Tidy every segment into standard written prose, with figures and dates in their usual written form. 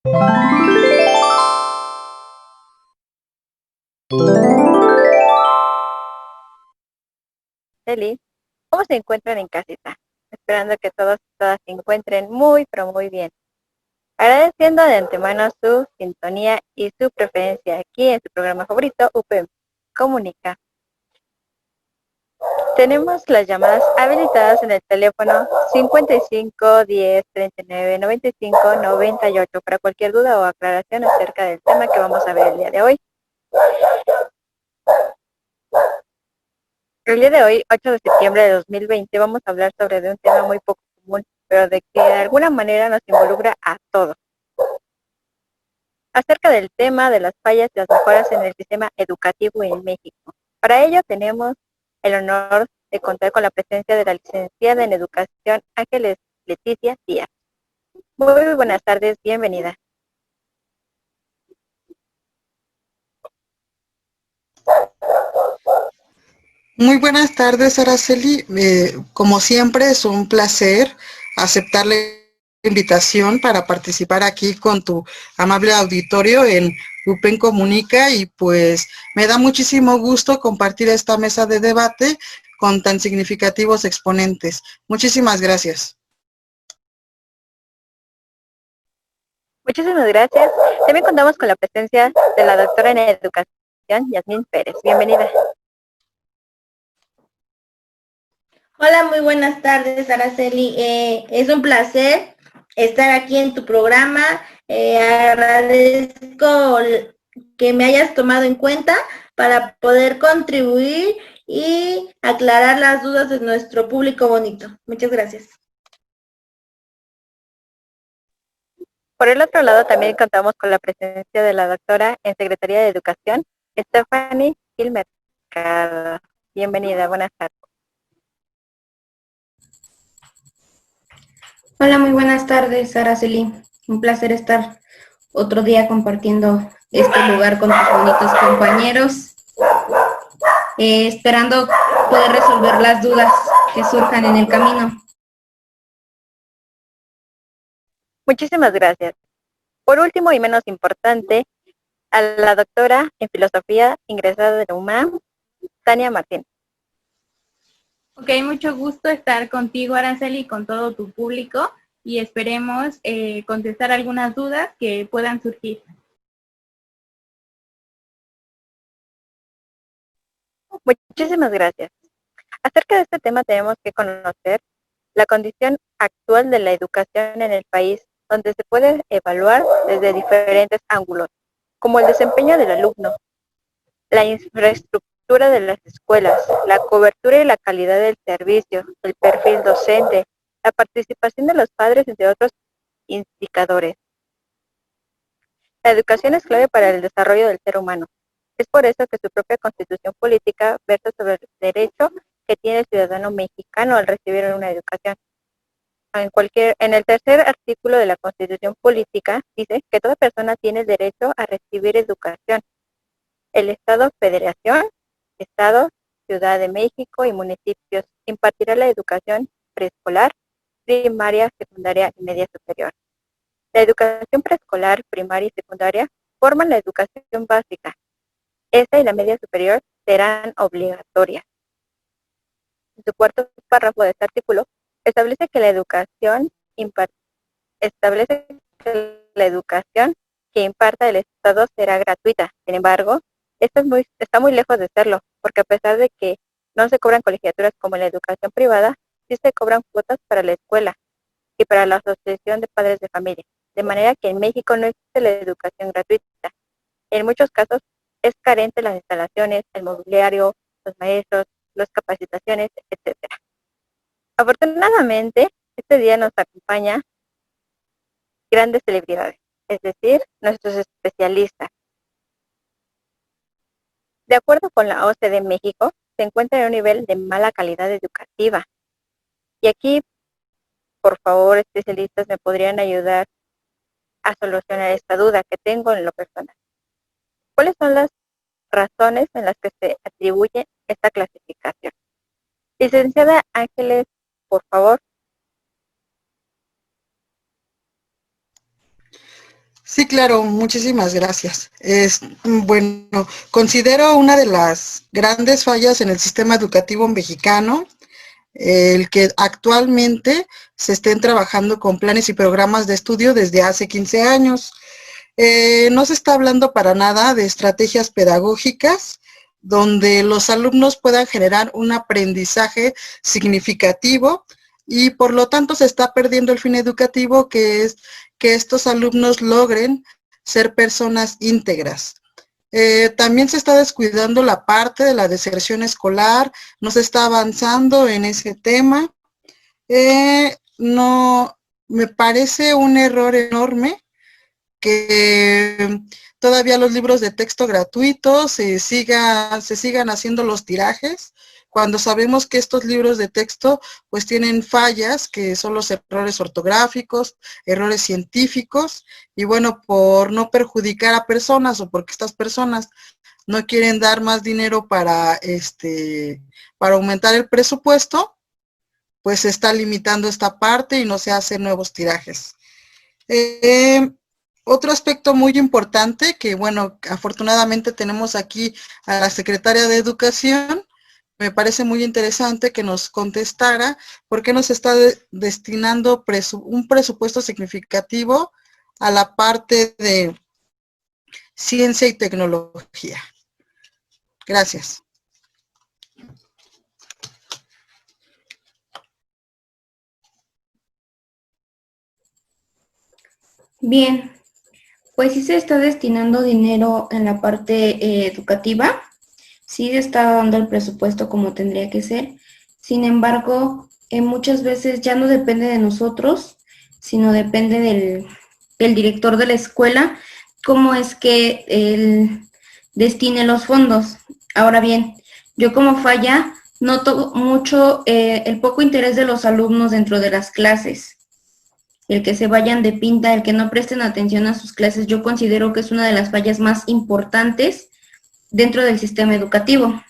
Eli, ¿cómo se encuentran en casita? Esperando que todos y todas se encuentren muy, pero muy bien. Agradeciendo de antemano su sintonía y su preferencia aquí en su programa favorito, UPM Comunica. Tenemos las llamadas habilitadas en el teléfono 55 10 39 95 98 para cualquier duda o aclaración acerca del tema que vamos a ver el día de hoy. El día de hoy, 8 de septiembre de 2020, vamos a hablar sobre un tema muy poco común, pero de que de alguna manera nos involucra a todos. Acerca del tema de las fallas y las mejoras en el sistema educativo en México. Para ello tenemos el honor de contar con la presencia de la licenciada en Educación Ángeles Leticia Díaz. Muy buenas tardes, bienvenida. Muy buenas tardes, Araceli. Como siempre, es un placer aceptar la invitación para participar aquí con tu amable auditorio en UPEN Comunica y pues me da muchísimo gusto compartir esta mesa de debate con tan significativos exponentes. Muchísimas gracias. Muchísimas gracias. También contamos con la presencia de la doctora en Educación, Yasmín Pérez. Bienvenida. Hola, muy buenas tardes, Araceli. Es un placer estar aquí en tu programa. Agradezco que me hayas tomado en cuenta para poder contribuir y aclarar las dudas de nuestro público bonito. Muchas gracias. Por el otro lado, también contamos con la presencia de la doctora en Secretaría de Educación, Stephanie Gil Mercado. Bienvenida, buenas tardes. Hola, muy buenas tardes, Araceli. Un placer estar otro día compartiendo este lugar con tus bonitos compañeros, esperando poder resolver las dudas que surjan en el camino. Muchísimas gracias. Por último y menos importante, a la doctora en Filosofía ingresada de la UMAM, Tania Martín. Ok, mucho gusto estar contigo, Araceli, y con todo tu público, y esperemos contestar algunas dudas que puedan surgir. Muchísimas gracias. Acerca de este tema tenemos que conocer la condición actual de la educación en el país, donde se puede evaluar desde diferentes ángulos, como el desempeño del alumno, la infraestructura de las escuelas, la cobertura y la calidad del servicio, el perfil docente, la participación de los padres, entre otros indicadores. La educación es clave para el desarrollo del ser humano. Es por eso que su propia constitución política versa sobre el derecho que tiene el ciudadano mexicano al recibir una educación. En el tercer artículo de la Constitución Política dice que toda persona tiene el derecho a recibir educación. El Estado, Federación, Estado, Ciudad de México y municipios impartirá la educación preescolar, primaria, secundaria y media superior. La educación preescolar, primaria y secundaria forman la educación básica. Esta y la media superior serán obligatorias. En su cuarto párrafo de este artículo, establece que la educación que imparta el Estado será gratuita. Sin embargo, esto está muy lejos de serlo, porque a pesar de que no se cobran colegiaturas como en la educación privada, sí se cobran cuotas para la escuela y para la Asociación de Padres de Familia. De manera que en México no existe la educación gratuita. En muchos casos es carente las instalaciones, el mobiliario, los maestros, las capacitaciones, etcétera. Afortunadamente, este día nos acompaña grandes celebridades, es decir, nuestros especialistas. De acuerdo con la OCDE México, se encuentra en un nivel de mala calidad educativa. Y aquí, por favor, especialistas, me podrían ayudar a solucionar esta duda que tengo en lo personal. ¿Cuáles son las razones en las que se atribuye esta clasificación? Licenciada Ángeles, por favor. Sí, claro, muchísimas gracias. Bueno, considero una de las grandes fallas en el sistema educativo mexicano el que actualmente se estén trabajando con planes y programas de estudio desde hace 15 años. No se está hablando para nada de estrategias pedagógicas donde los alumnos puedan generar un aprendizaje significativo y por lo tanto se está perdiendo el fin educativo, que es que estos alumnos logren ser personas íntegras. También se está descuidando la parte de la deserción escolar, no se está avanzando en ese tema. No, me parece un error enorme que todavía los libros de texto gratuitos se sigan haciendo los tirajes, cuando sabemos que estos libros de texto pues tienen fallas, que son los errores ortográficos, errores científicos, y bueno, por no perjudicar a personas o porque estas personas no quieren dar más dinero para aumentar el presupuesto, pues se está limitando esta parte y no se hacen nuevos tirajes. Otro aspecto muy importante que, bueno, afortunadamente tenemos aquí a la secretaria de Educación, me parece muy interesante que nos contestara por qué nos está destinando un presupuesto significativo a la parte de ciencia y tecnología. Gracias. Bien, pues sí se está destinando dinero en la parte educativa, sí se está dando el presupuesto como tendría que ser. Sin embargo, muchas veces ya no depende de nosotros, sino depende del director de la escuela, cómo es que él destine los fondos. Ahora bien, yo como falla noto mucho el poco interés de los alumnos dentro de las clases. El que se vayan de pinta, el que no presten atención a sus clases, yo considero que es una de las fallas más importantes dentro del sistema educativo.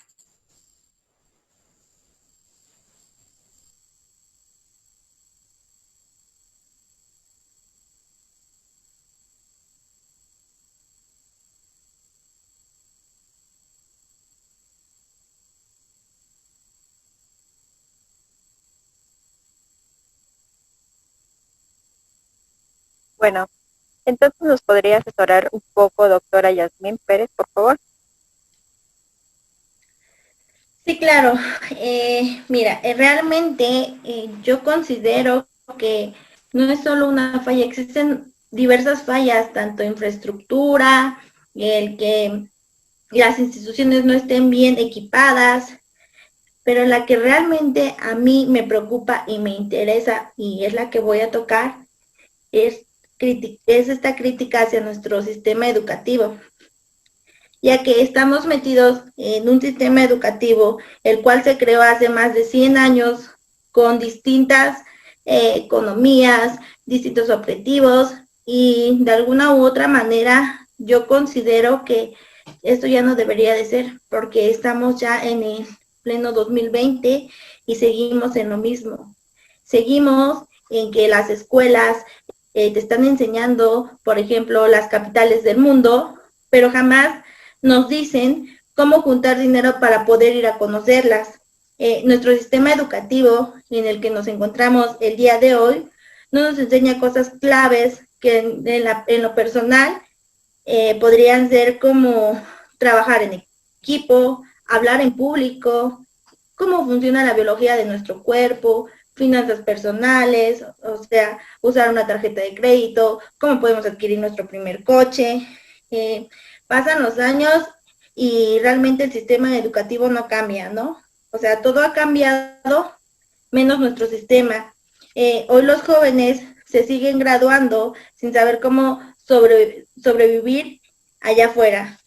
Bueno, entonces nos podría asesorar un poco, doctora Yasmín Pérez, por favor. Sí, claro. Mira, realmente yo considero que no es solo una falla, existen diversas fallas, tanto infraestructura, el que las instituciones no estén bien equipadas, pero la que realmente a mí me preocupa y me interesa y es la que voy a tocar es esta crítica hacia nuestro sistema educativo, ya que estamos metidos en un sistema educativo el cual se creó hace más de 100 años con distintas economías, distintos objetivos y de alguna u otra manera yo considero que esto ya no debería de ser porque estamos ya en el pleno 2020 y seguimos en lo mismo. Seguimos en que las escuelas te están enseñando, por ejemplo, las capitales del mundo, pero jamás nos dicen cómo juntar dinero para poder ir a conocerlas. Nuestro sistema educativo en el que nos encontramos el día de hoy no nos enseña cosas claves que en lo personal podrían ser como trabajar en equipo, hablar en público, cómo funciona la biología de nuestro cuerpo, finanzas personales, o sea, usar una tarjeta de crédito, cómo podemos adquirir nuestro primer coche. Pasan los años y realmente el sistema educativo no cambia, ¿no? O sea, todo ha cambiado menos nuestro sistema. Hoy los jóvenes se siguen graduando sin saber cómo sobrevivir allá afuera.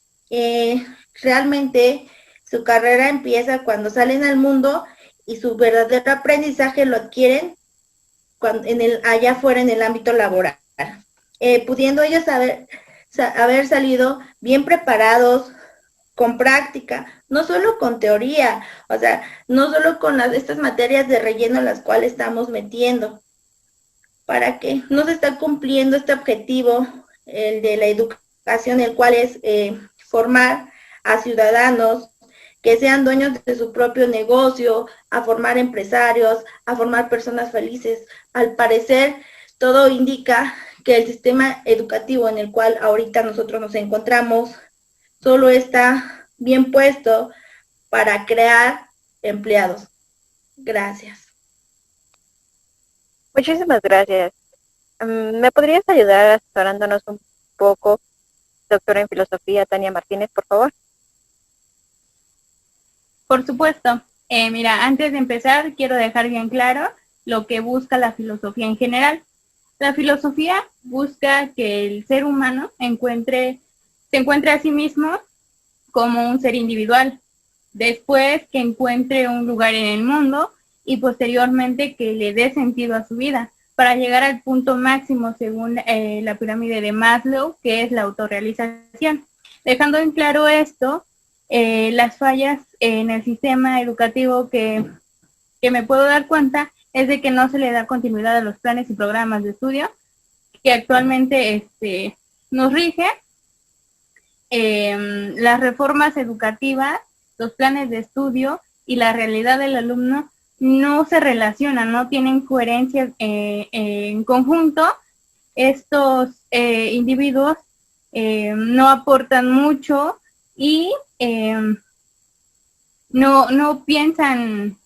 Realmente su carrera empieza cuando salen al mundo y su verdadero aprendizaje lo adquieren allá afuera en el ámbito laboral. Pudiendo ellos haber salido bien preparados, con práctica, no solo con teoría, o sea, no solo con estas materias de relleno las cuales estamos metiendo. ¿Para qué? No se está cumpliendo este objetivo el de la educación, el cual es formar a ciudadanos que sean dueños de su propio negocio, a formar empresarios, a formar personas felices. Al parecer, todo indica que el sistema educativo en el cual ahorita nosotros nos encontramos solo está bien puesto para crear empleados. Gracias. Muchísimas gracias. ¿Me podrías ayudar asesorándonos un poco, doctora en filosofía Tania Martínez, por favor? Por supuesto. Mira, antes de empezar, quiero dejar bien claro lo que busca la filosofía en general. La filosofía busca que el ser humano se encuentre a sí mismo como un ser individual, después que encuentre un lugar en el mundo y posteriormente que le dé sentido a su vida, para llegar al punto máximo según la pirámide de Maslow, que es la autorrealización. Dejando en claro esto, las fallas en el sistema educativo que me puedo dar cuenta es de que no se le da continuidad a los planes y programas de estudio que actualmente nos rigen. Las reformas educativas, los planes de estudio y la realidad del alumno no se relacionan, no tienen coherencia en conjunto. Estos individuos no aportan mucho y no piensan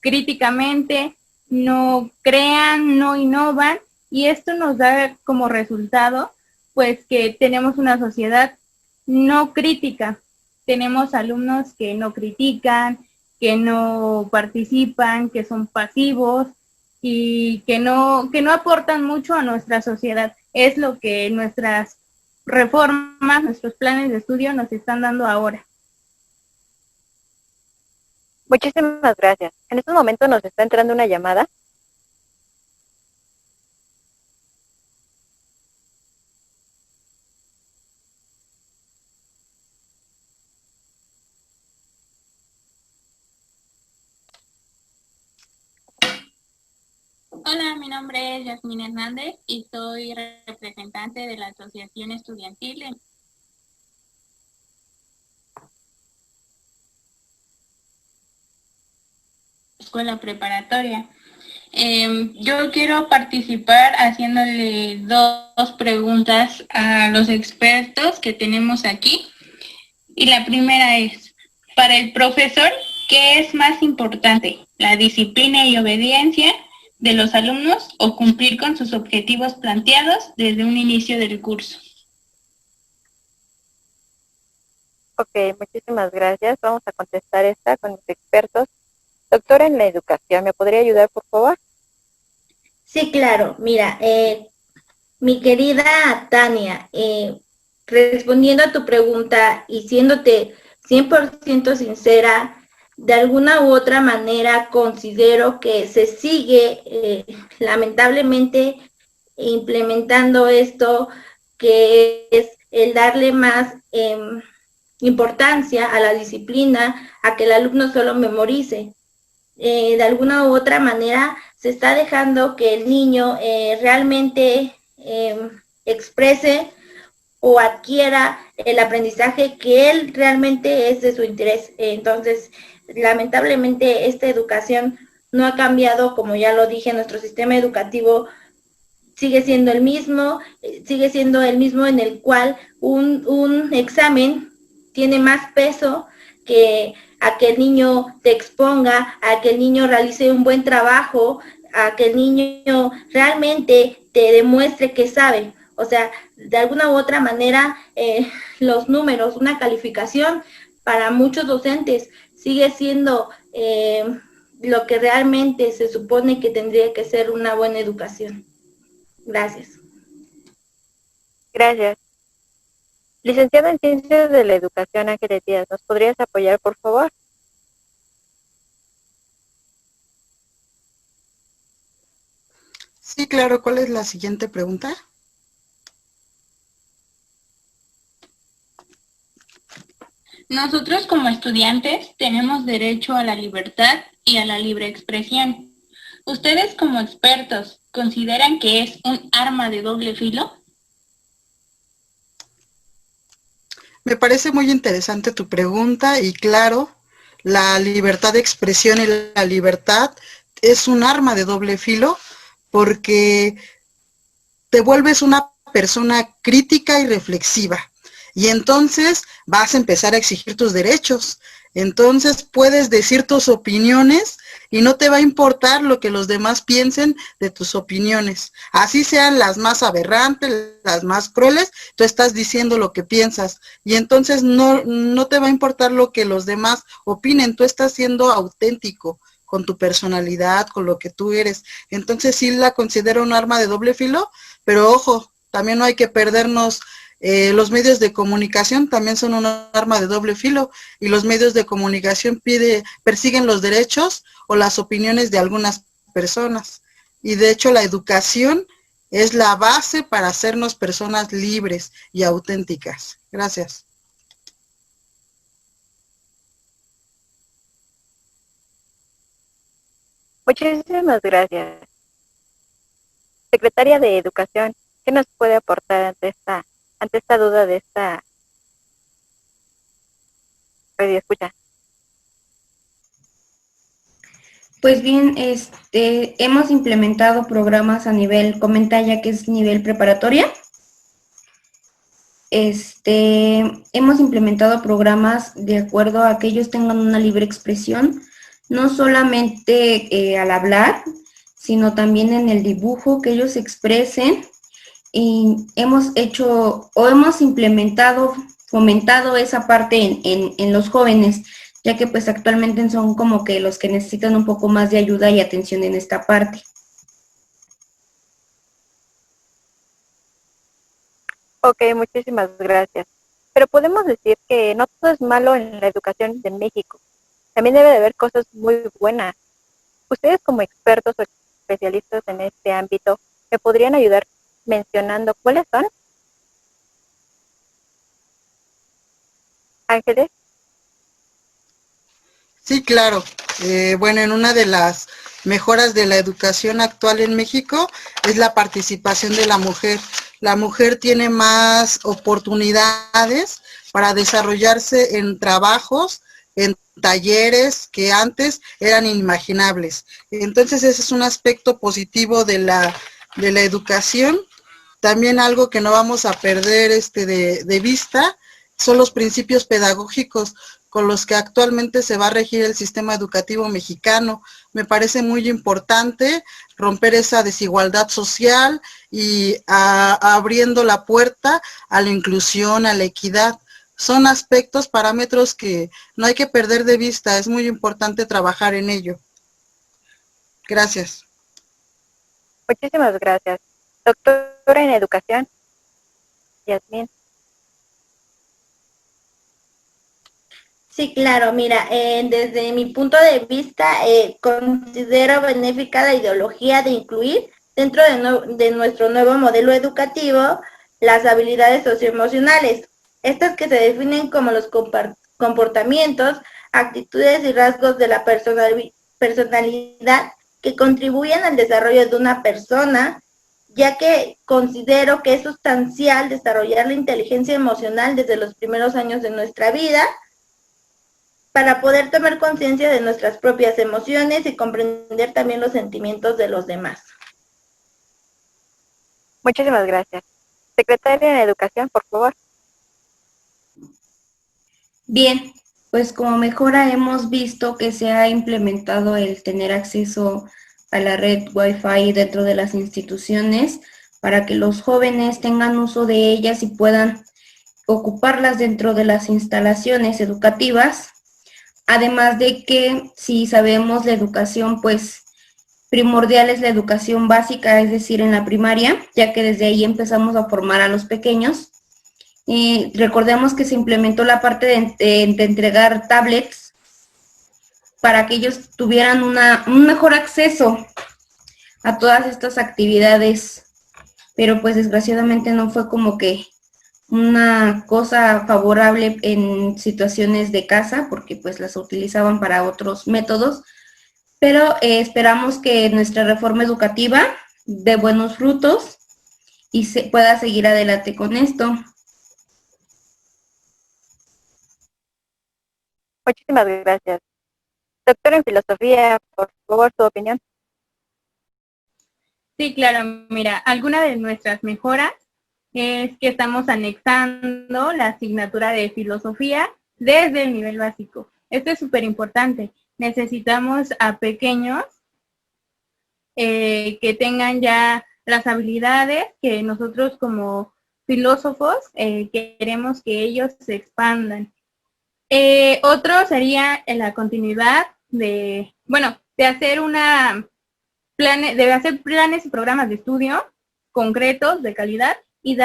críticamente, no crean, no innovan, y esto nos da como resultado pues que tenemos una sociedad no crítica. Tenemos alumnos que no critican, que no participan, que son pasivos y que no aportan mucho a nuestra sociedad. Es lo que nuestras reformas, nuestros planes de estudio nos están dando ahora. Muchísimas gracias. En estos momentos nos está entrando una llamada. Hola, mi nombre es Yasmín Hernández y soy representante de la Asociación Estudiantil en Escuela Preparatoria. Yo quiero participar haciéndole dos preguntas a los expertos que tenemos aquí. Y la primera es, para el profesor, ¿qué es más importante? ¿La disciplina y obediencia de los alumnos o cumplir con sus objetivos planteados desde un inicio del curso? Ok, muchísimas gracias. Vamos a contestar esta con los expertos. Doctora en la educación, ¿me podría ayudar, por favor? Sí, claro. Mira, mi querida Tania, respondiendo a tu pregunta y siéndote 100% sincera, de alguna u otra manera considero que se sigue lamentablemente implementando esto, que es el darle más importancia a la disciplina, a que el alumno solo memorice. De alguna u otra manera se está dejando que el niño realmente exprese o adquiera el aprendizaje que él realmente es de su interés. Entonces, lamentablemente, esta educación no ha cambiado, como ya lo dije, nuestro sistema educativo sigue siendo el mismo en el cual un examen tiene más peso que a que el niño te exponga, a que el niño realice un buen trabajo, a que el niño realmente te demuestre que sabe. O sea, de alguna u otra manera, los números, una calificación para muchos docentes sigue siendo lo que realmente se supone que tendría que ser una buena educación. Gracias. Gracias. Licenciado en Ciencias de la Educación, Ángeles Díaz, ¿nos podrías apoyar, por favor? Sí, claro. ¿Cuál es la siguiente pregunta? Nosotros como estudiantes tenemos derecho a la libertad y a la libre expresión. ¿Ustedes como expertos consideran que es un arma de doble filo? Me parece muy interesante tu pregunta y claro, la libertad de expresión y la libertad es un arma de doble filo porque te vuelves una persona crítica y reflexiva. Y entonces vas a empezar a exigir tus derechos. Entonces puedes decir tus opiniones y no te va a importar lo que los demás piensen de tus opiniones. Así sean las más aberrantes, las más crueles, tú estás diciendo lo que piensas. Y entonces no te va a importar lo que los demás opinen. Tú estás siendo auténtico con tu personalidad, con lo que tú eres. Entonces sí la considero un arma de doble filo, pero ojo, también no hay que perdernos, los medios de comunicación también son un arma de doble filo y los medios de comunicación persiguen los derechos o las opiniones de algunas personas. Y de hecho la educación es la base para hacernos personas libres y auténticas. Gracias. Muchísimas gracias. Secretaria de Educación, ¿qué nos puede aportar ante esta duda de esta radio escucha? Pues bien, hemos implementado programas a nivel, comenta ya que es nivel preparatoria. Hemos implementado programas de acuerdo a que ellos tengan una libre expresión, no solamente al hablar, sino también en el dibujo, que ellos se expresen. Y hemos implementado, fomentado esa parte en los jóvenes, ya que pues actualmente son como que los que necesitan un poco más de ayuda y atención en esta parte. Ok, muchísimas gracias. Pero podemos decir que no todo es malo en la educación de México. También debe de haber cosas muy buenas. Ustedes como expertos o especialistas en este ámbito, ¿me podrían ayudar mencionando cuáles son? Ángeles. Sí, claro. Bueno, en una de las mejoras de la educación actual en México es la participación de la mujer. La mujer tiene más oportunidades para desarrollarse en trabajos, en talleres que antes eran inimaginables. Entonces ese es un aspecto positivo de la educación. También algo que no vamos a perder de vista son los principios pedagógicos con los que actualmente se va a regir el sistema educativo mexicano. Me parece muy importante romper esa desigualdad social y abriendo la puerta a la inclusión, a la equidad. Son aspectos, parámetros que no hay que perder de vista. Es muy importante trabajar en ello. Gracias. Muchísimas gracias. Doctora en Educación, Yasmín. Sí, claro, mira, desde mi punto de vista, considero benéfica la ideología de incluir dentro de nuestro nuevo modelo educativo las habilidades socioemocionales, estas que se definen como los comportamientos, actitudes y rasgos de la personalidad que contribuyen al desarrollo de una persona, ya que considero que es sustancial desarrollar la inteligencia emocional desde los primeros años de nuestra vida, para poder tomar conciencia de nuestras propias emociones y comprender también los sentimientos de los demás. Muchísimas gracias. Secretaria de Educación, por favor. Bien, pues como mejora hemos visto que se ha implementado el tener acceso a la red Wi-Fi dentro de las instituciones para que los jóvenes tengan uso de ellas y puedan ocuparlas dentro de las instalaciones educativas. Además de que si sabemos la educación, pues primordial es la educación básica, es decir, en la primaria, ya que desde ahí empezamos a formar a los pequeños. Y recordemos que se implementó la parte de entregar tablets para que ellos tuvieran un mejor acceso a todas estas actividades, pero pues desgraciadamente no fue como que una cosa favorable en situaciones de casa, porque pues las utilizaban para otros métodos, pero esperamos que nuestra reforma educativa dé buenos frutos y se pueda seguir adelante con esto. Muchísimas gracias. Doctor en filosofía, por favor, su opinión. Sí, claro, mira, alguna de nuestras mejoras es que estamos anexando la asignatura de filosofía desde el nivel básico. Esto es súper importante. Necesitamos a pequeños que tengan ya las habilidades que nosotros como filósofos queremos que ellos se expandan. Otro sería la continuidad de, bueno, de hacer planes y programas de estudio concretos, de calidad, y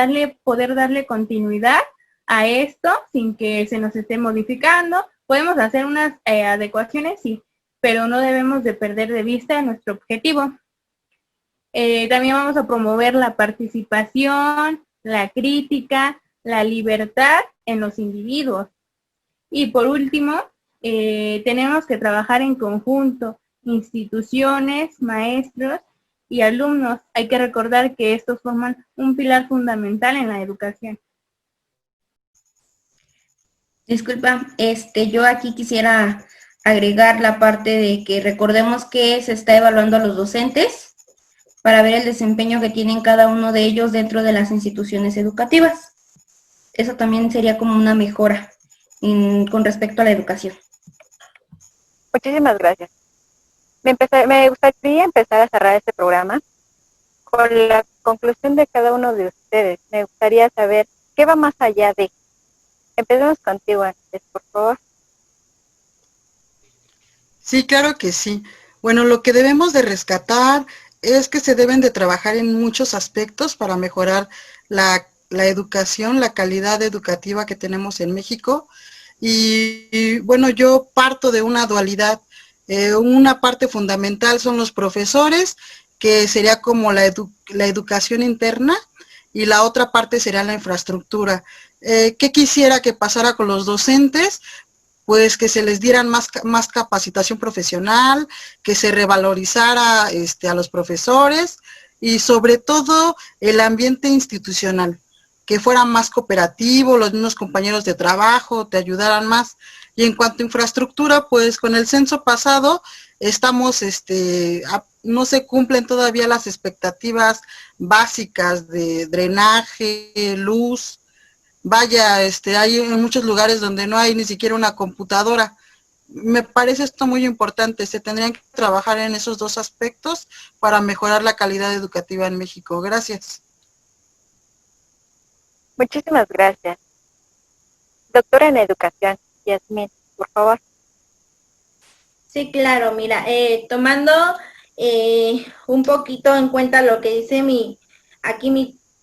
poder darle continuidad a esto sin que se nos esté modificando. Podemos hacer unas adecuaciones, sí, pero no debemos de perder de vista nuestro objetivo. También vamos a promover la participación, la crítica, la libertad en los individuos. Y por último, tenemos que trabajar en conjunto, instituciones, maestros y alumnos. Hay que recordar que estos forman un pilar fundamental en la educación. Disculpa, yo aquí quisiera agregar la parte de que recordemos que se está evaluando a los docentes para ver el desempeño que tienen cada uno de ellos dentro de las instituciones educativas. Eso también sería como una mejora con respecto a la educación. Muchísimas gracias. Me gustaría empezar a cerrar este programa con la conclusión de cada uno de ustedes. Me gustaría saber qué va más allá de. Empecemos contigo, Ángeles, por favor. Sí, claro que sí. Bueno, lo que debemos de rescatar es que se deben de trabajar en muchos aspectos para mejorar la educación, la calidad educativa que tenemos en México. Y bueno, yo parto de una dualidad. Una parte fundamental son los profesores, que sería como la educación interna, y la otra parte será la infraestructura. ¿Qué quisiera que pasara con los docentes? Pues que se les dieran más capacitación profesional, que se revalorizara a los profesores y sobre todo el ambiente institucional, que fuera más cooperativo, los mismos compañeros de trabajo te ayudaran más. Y en cuanto a infraestructura, pues con el censo pasado estamos, no se cumplen todavía las expectativas básicas de drenaje, luz. Vaya, hay en muchos lugares donde no hay ni siquiera una computadora. Me parece esto muy importante. Se tendrían que trabajar en esos dos aspectos para mejorar la calidad educativa en México. Gracias. Muchísimas gracias. Doctora en educación, Yasmín, por favor. Sí, claro, mira, tomando un poquito en cuenta lo que dice mi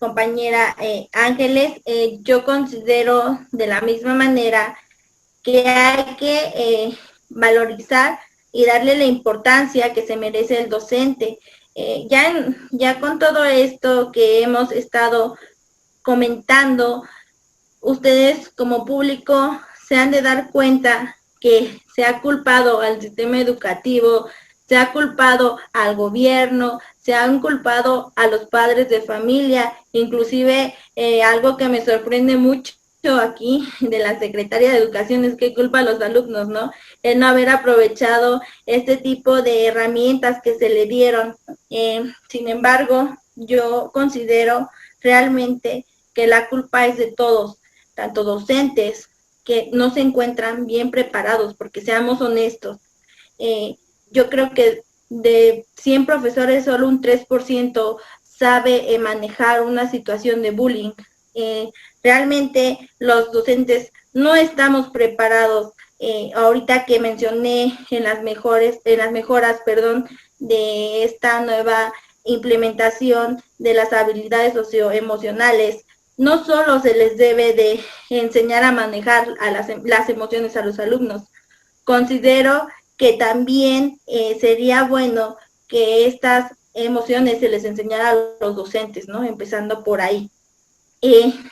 compañera Ángeles, yo considero de la misma manera que hay que valorizar y darle la importancia que se merece el docente. Ya con todo esto que hemos estado comentando, ustedes como público se han de dar cuenta que se ha culpado al sistema educativo, se ha culpado al gobierno, se han culpado a los padres de familia, inclusive algo que me sorprende mucho aquí de la Secretaría de Educación es que culpa a los alumnos, ¿no? El no haber aprovechado este tipo de herramientas que se le dieron. Sin embargo, yo considero realmente que la culpa es de todos, tanto docentes que no se encuentran bien preparados, porque seamos honestos, yo creo que de 100 profesores solo un 3% sabe manejar una situación de bullying. Realmente los docentes no estamos preparados. Ahorita que mencioné en las mejoras, de esta nueva implementación de las habilidades socioemocionales, no solo se les debe de enseñar a manejar a las emociones a los alumnos. Considero que también sería bueno que estas emociones se les enseñara a los docentes, ¿no? Empezando por ahí.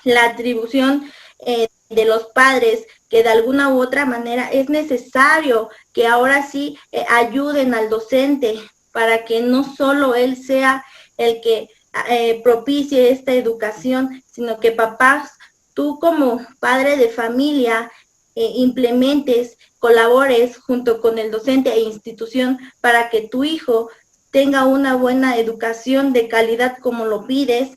La atribución de los padres, que de alguna u otra manera es necesario que ahora sí ayuden al docente para que no solo él sea el que propicie esta educación, sino que papás, tú como padre de familia, implementes, colabores junto con el docente e institución para que tu hijo tenga una buena educación de calidad como lo pides.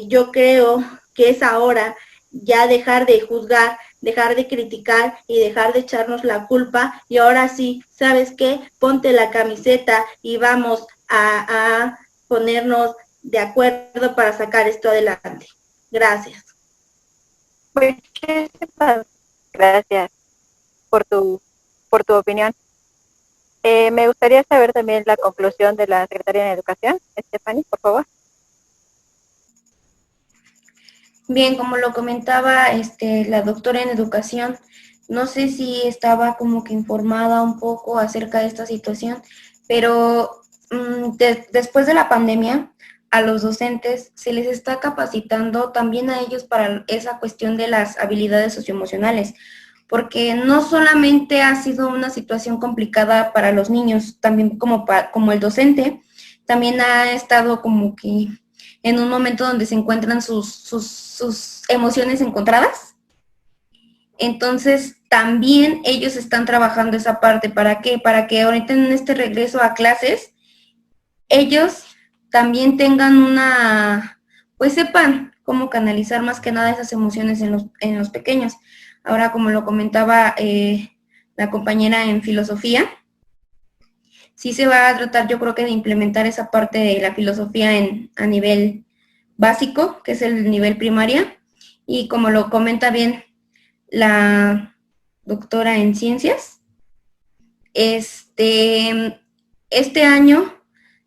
Yo creo que es ahora ya dejar de juzgar, dejar de criticar y dejar de echarnos la culpa. Y ahora sí, ¿sabes qué? Ponte la camiseta y vamos a ponernos de acuerdo para sacar esto adelante. Gracias. Muchísimas gracias por tu opinión. Me gustaría saber también la conclusión de la Secretaria de Educación. Stephanie, por favor. Bien, como lo comentaba la doctora en educación, no sé si estaba como que informada un poco acerca de esta situación, pero después de la pandemia, a los docentes se les está capacitando también a ellos para esa cuestión de las habilidades socioemocionales, porque no solamente ha sido una situación complicada para los niños, también como el docente, también ha estado como que en un momento donde se encuentran sus emociones encontradas. Entonces, también ellos están trabajando esa parte. ¿Para qué? Para que ahorita en este regreso a clases, ellos también tengan pues sepan cómo canalizar más que nada esas emociones en los pequeños. Ahora, como lo comentaba la compañera en filosofía, sí se va a tratar, yo creo que de implementar esa parte de la filosofía a nivel básico, que es el nivel primaria, y como lo comenta bien la doctora en ciencias, este año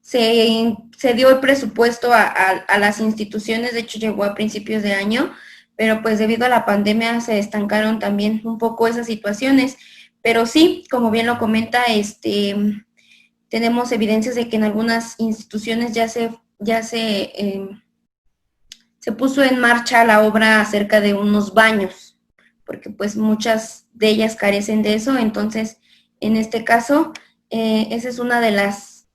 se dio el presupuesto a las instituciones, de hecho llegó a principios de año, pero pues debido a la pandemia se estancaron también un poco esas situaciones, pero sí, como bien lo comenta, tenemos evidencias de que en algunas instituciones se puso en marcha la obra acerca de unos baños, porque pues muchas de ellas carecen de eso. Entonces, en este caso, esa es una de las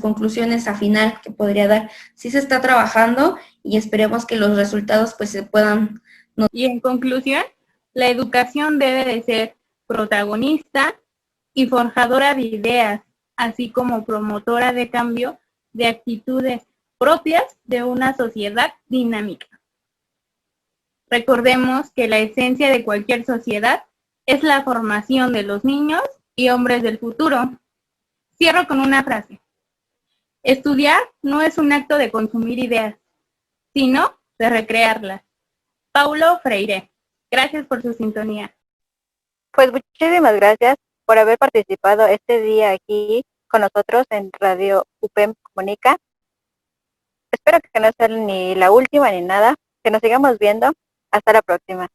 conclusiones a final que podría dar. Sí se está trabajando y esperemos que los resultados pues se puedan. Y en conclusión, la educación debe de ser protagonista y forjadora de ideas, así como promotora de cambio de actitudes propias de una sociedad dinámica. Recordemos que la esencia de cualquier sociedad es la formación de los niños y hombres del futuro. Cierro con una frase. Estudiar no es un acto de consumir ideas, sino de recrearlas. Paulo Freire. Gracias por su sintonía. Pues muchísimas gracias por haber participado este día aquí con nosotros en Radio UPEM Comunica. Espero que no sea ni la última ni nada, que nos sigamos viendo. Hasta la próxima.